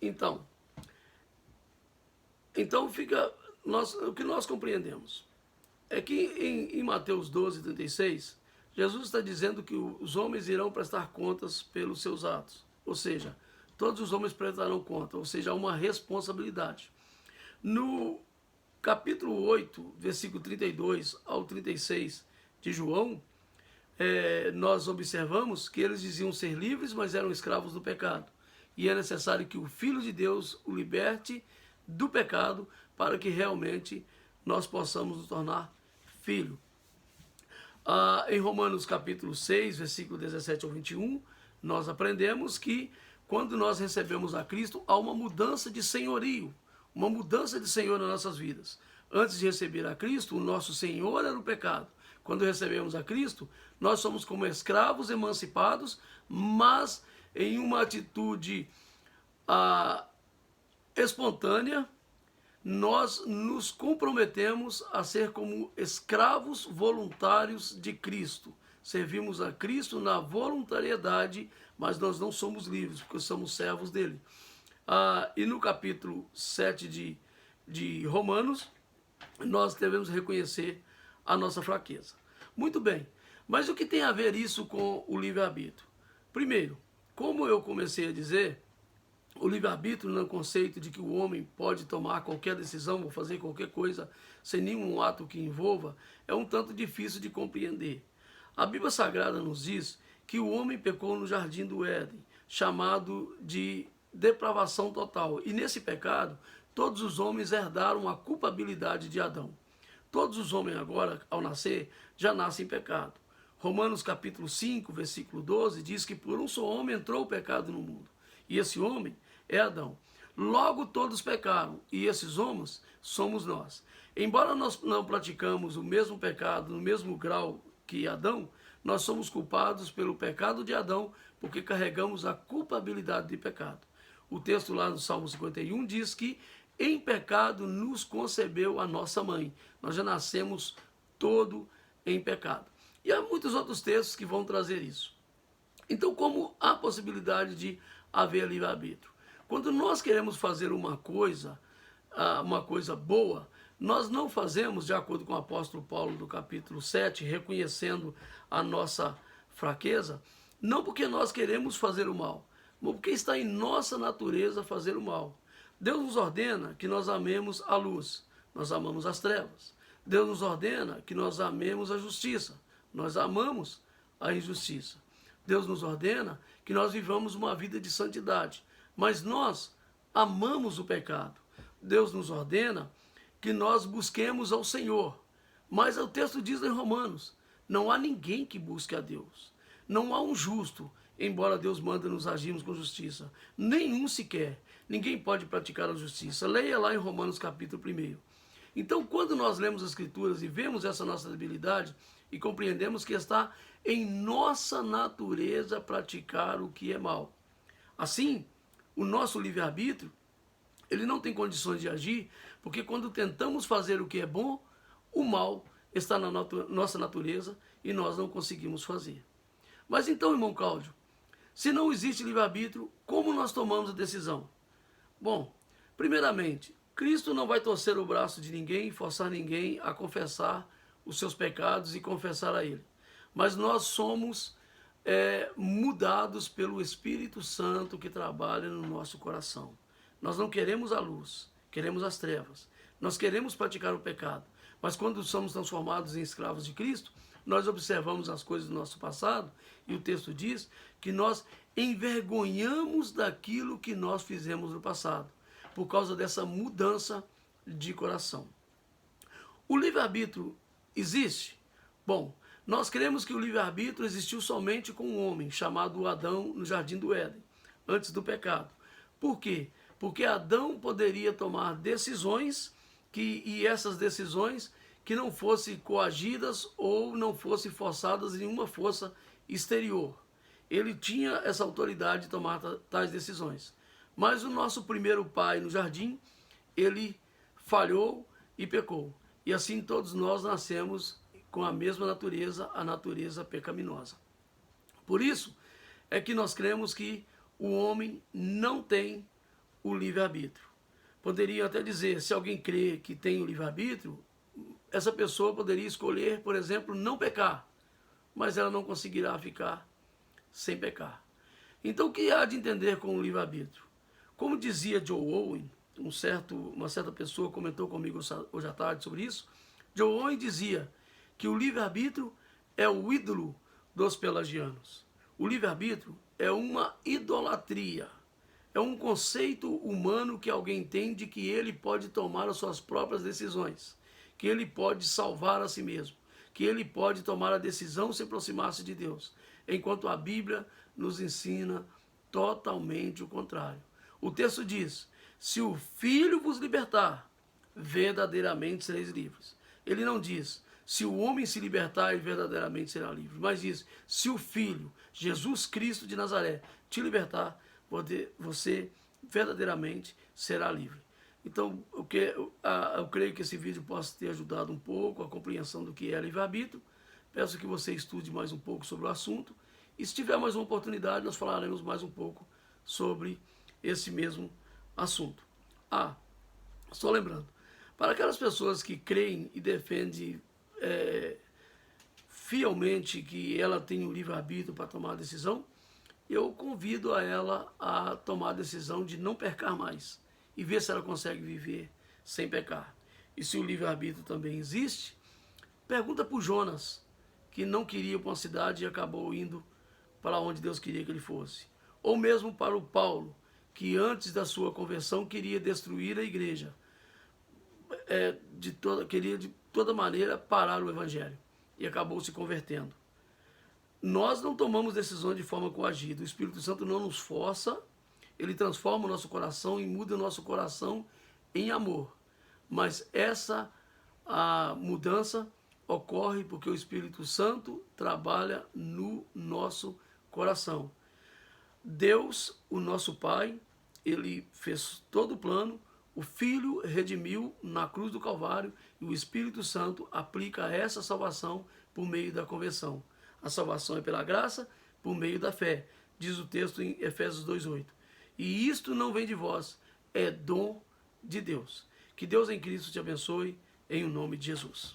Então, o que nós compreendemos é que em Mateus 12:36, Jesus está dizendo que os homens irão prestar contas pelos seus atos. Ou seja, todos os homens prestarão conta, ou seja, há uma responsabilidade. No capítulo 8, versículo 32 ao 36 de João, nós observamos que eles diziam ser livres, mas eram escravos do pecado. E é necessário que o Filho de Deus o liberte do pecado para que realmente nós possamos nos tornar filho. Em Romanos capítulo 6, versículo 17 ao 21, nós aprendemos que quando nós recebemos a Cristo, há uma mudança de senhorio, uma mudança de senhor nas nossas vidas. Antes de receber a Cristo, o nosso senhor era o pecado. Quando recebemos a Cristo, nós somos como escravos emancipados, mas em uma atitude espontânea, nós nos comprometemos a ser como escravos voluntários de Cristo. Servimos a Cristo na voluntariedade, mas nós não somos livres, porque somos servos dele. E no capítulo 7 de Romanos, nós devemos reconhecer a nossa fraqueza. Muito bem, mas o que tem a ver isso com o livre-arbítrio? Primeiro, como eu comecei a dizer, o livre-arbítrio, no conceito de que o homem pode tomar qualquer decisão ou fazer qualquer coisa sem nenhum ato que envolva, é um tanto difícil de compreender. A Bíblia Sagrada nos diz que o homem pecou no jardim do Éden, chamado de depravação total. E nesse pecado, todos os homens herdaram a culpabilidade de Adão. Todos os homens agora, ao nascer, já nascem em pecado. Romanos capítulo 5, versículo 12, diz que por um só homem entrou o pecado no mundo. E esse homem é Adão. Logo todos pecaram, e esses homens somos nós. Embora nós não praticamos o mesmo pecado no mesmo grau que Adão, nós somos culpados pelo pecado de Adão, porque carregamos a culpabilidade de pecado. O texto lá no Salmo 51 diz que em pecado nos concebeu a nossa mãe. Nós já nascemos todo em pecado. E há muitos outros textos que vão trazer isso. Então, como há possibilidade de haver livre-arbítrio? Quando nós queremos fazer uma coisa boa, nós não fazemos, de acordo com o apóstolo Paulo do capítulo 7, reconhecendo a nossa fraqueza, não porque nós queremos fazer o mal, mas porque está em nossa natureza fazer o mal. Deus nos ordena que nós amemos a luz, nós amamos as trevas. Deus nos ordena que nós amemos a justiça, nós amamos a injustiça. Deus nos ordena que nós vivamos uma vida de santidade, mas nós amamos o pecado. Deus nos ordena que nós busquemos ao Senhor, mas o texto diz em Romanos, não há ninguém que busque a Deus. Não há um justo, embora Deus manda nos agirmos com justiça. Nenhum sequer. Ninguém pode praticar a justiça. Leia lá em Romanos capítulo 1. Então, quando nós lemos as Escrituras e vemos essa nossa debilidade e compreendemos que está em nossa natureza praticar o que é mal. Assim, o nosso livre-arbítrio, ele não tem condições de agir, porque quando tentamos fazer o que é bom, o mal está na nossa natureza e nós não conseguimos fazer. Mas então, irmão Cláudio, se não existe livre-arbítrio, como nós tomamos a decisão? Bom, primeiramente, Cristo não vai torcer o braço de ninguém, forçar ninguém a confessar os seus pecados e confessar a Ele. Mas nós somos mudados pelo Espírito Santo que trabalha no nosso coração. Nós não queremos a luz, queremos as trevas. Nós queremos praticar o pecado, mas quando somos transformados em escravos de Cristo, nós observamos as coisas do nosso passado e o texto diz que nós envergonhamos daquilo que nós fizemos no passado, por causa dessa mudança de coração. O livre-arbítrio existe? Bom, nós cremos que o livre-arbítrio existiu somente com um homem, chamado Adão, no jardim do Éden, antes do pecado. Por quê? Porque Adão poderia tomar decisões e essas decisões que não fossem coagidas ou não fossem forçadas em nenhuma força exterior. Ele tinha essa autoridade de tomar tais decisões. Mas o nosso primeiro pai no jardim, ele falhou e pecou. E assim todos nós nascemos com a mesma natureza, a natureza pecaminosa. Por isso é que nós cremos que o homem não tem o livre-arbítrio. Poderia até dizer, se alguém crê que tem o livre-arbítrio, essa pessoa poderia escolher, por exemplo, não pecar, mas ela não conseguirá ficar sem pecar. Então, o que há de entender com o livre-arbítrio? Como dizia Joe Owen, uma certa pessoa comentou comigo hoje à tarde sobre isso, Joe Owen dizia que o livre-arbítrio é o ídolo dos pelagianos. O livre-arbítrio é uma idolatria. É um conceito humano que alguém tem de que ele pode tomar as suas próprias decisões, que ele pode salvar a si mesmo, que ele pode tomar a decisão de se aproximar-se de Deus, enquanto a Bíblia nos ensina totalmente o contrário. O texto diz, se o Filho vos libertar, verdadeiramente sereis livres. Ele não diz, se o homem se libertar, ele verdadeiramente será livre, mas diz, se o Filho, Jesus Cristo de Nazaré, te libertar, você verdadeiramente será livre. Então, eu creio que esse vídeo possa ter ajudado um pouco a compreensão do que é livre-arbítrio. Peço que você estude mais um pouco sobre o assunto. E se tiver mais uma oportunidade, nós falaremos mais um pouco sobre esse mesmo assunto. Só lembrando, para aquelas pessoas que creem e defendem fielmente que ela tem o livre-arbítrio para tomar a decisão, eu convido a ela a tomar a decisão de não pecar mais e ver se ela consegue viver sem pecar. E se o livre-arbítrio também existe, pergunta para o Jonas, que não queria ir para uma cidade e acabou indo para onde Deus queria que ele fosse. Ou mesmo para o Paulo, que antes da sua conversão queria destruir a igreja, queria de toda maneira parar o evangelho e acabou se convertendo. Nós não tomamos decisões de forma coagida. O Espírito Santo não nos força, ele transforma o nosso coração e muda o nosso coração em amor. Mas a mudança ocorre porque o Espírito Santo trabalha no nosso coração. Deus, o nosso Pai, ele fez todo o plano, o Filho redimiu na cruz do Calvário e o Espírito Santo aplica essa salvação por meio da conversão. A salvação é pela graça, por meio da fé, diz o texto em Efésios 2:8. E isto não vem de vós, é dom de Deus. Que Deus em Cristo te abençoe, em o nome de Jesus.